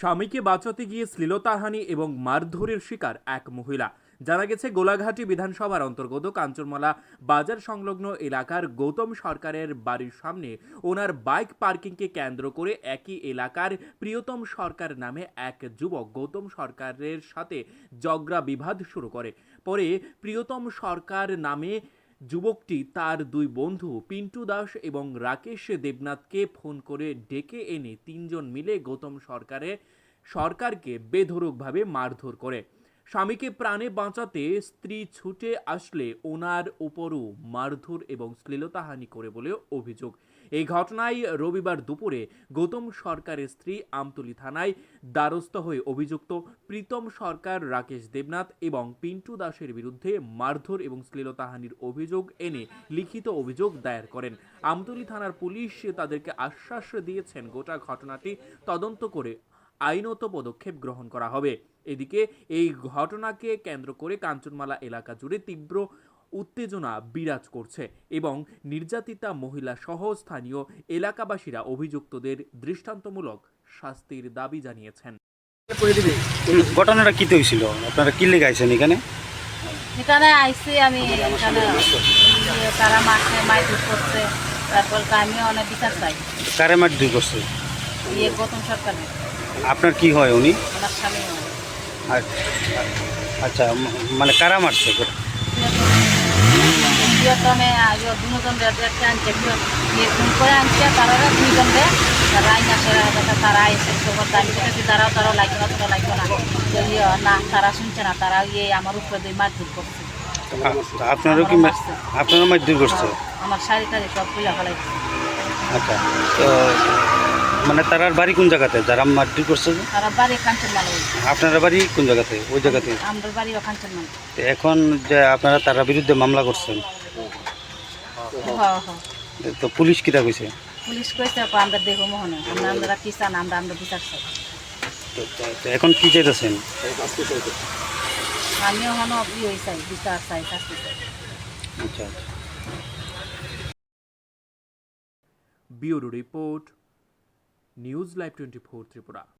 স্বামীকে বাঁচাতে গিয়ে শ্লীলতাহানি এবং মারধরের শিকার এক মহিলা। জানা গেছে, গোলাঘাটি বিধানসভার অন্তর্গত কাঞ্চনমালা বাজার সংলগ্ন এলাকার গৌতম সরকারের বাড়ির সামনে ওনার বাইক পার্কিংকে কেন্দ্র করে একই এলাকার প্রিয়তম সরকার নামে এক যুবক গৌতম সরকারের সাথে ঝগড়া বিবাদ শুরু করে। পরে প্রিয়তম সরকার নামে যুবকটি তার দুই বন্ধু পিন্টু দাস এবং রাকেশ দেবনাথকে ফোন করে ডেকে এনে তিনজন মিলে গৌতম সরকারকে বেধড়কভাবে মারধর করে। স্বামীকে প্রাণে বাঁচাতে স্ত্রী ছুটে আসলে ওনার উপরও মারধর এবং শ্লীলতাহানি করে বলে অভিযোগ। এই ঘটনায় রবিবার দুপুরে গৌতম সরকারের স্ত্রী আমতলী থানায় দ্বারস্থ হয়ে অভিযুক্ত প্রীতম সরকার, রাকেশ দেবনাথ এবং পিন্টু দাসের বিরুদ্ধে মারধর এবং শ্লীলতাহানির অভিযোগ এনে লিখিত অভিযোগ দায়ের করেন। আমতলী থানার পুলিশ তাদেরকে আশ্বাস দিয়েছেন গোটা ঘটনাটি তদন্ত করে আইনত পদক্ষেপ গ্রহণ করা হবে। এদিকে এই ঘটনাকে কেন্দ্র করে কাঞ্চনমালা এলাকা জুড়ে তীব্র উত্তেজনা বিরাজ করছে এবং নির্যাতিতা মহিলা সহ স্থানীয় এলাকাবাসীরা অভিযুক্তদের দৃষ্টান্তমূলক শাস্তির দাবি জানিয়েছেন। ঘটনাটা কি হয়েছিল? আপনারা কি লেগে আইছেন এখানে? এখানে আইসি আমি, এখানে তারা মাঠে মারধর করছে, তারপর আমিও অনেক বিচার চাই। কারে মারধর করছে? গৌতম সরকারের। আপনার কি হয় উনি? আমার স্বামী। আচ্ছা, মানে কারা মারছে? প্রিয়তমে দুজন আনছে, ফোন করে আনছে, তারা দুইজন রাইন আসে, তারা এসে আমি বলেছি তারাও লাগবে না, তোরা লাগবে না। না, তারা শুনছে না, তারা আমার উপরে দিয়ে মারধর করছে। আপনারও কি আপনারও মারধর করছে? আমার শাড়ি টাড়ি সব খুলে ফেলাইছে। আচ্ছা, তো মানে তারার বাড়ি কোন জায়গাতে যারা মারধর করছে? তারা বাড়ি কাঞ্চনমালা। আপনার বাড়ি কোন জায়গাতে? ওই জায়গাতে আমার বাড়িও কাঞ্চনমালা। এখন যে আপনারা তার বিরুদ্ধে মামলা করছেন, তো পুলিশ কিটা কইছে? পুলিশ কইছে আমরা দেখো মোহনে, আমরা কি চান, আমরা বিচার চাই। তো এখন কি চাইতেছেন? আমিও মনে চাই, বিচার চাই, শাস্তি চাই। আচ্ছা। Bureau report, news live 24 Tripura.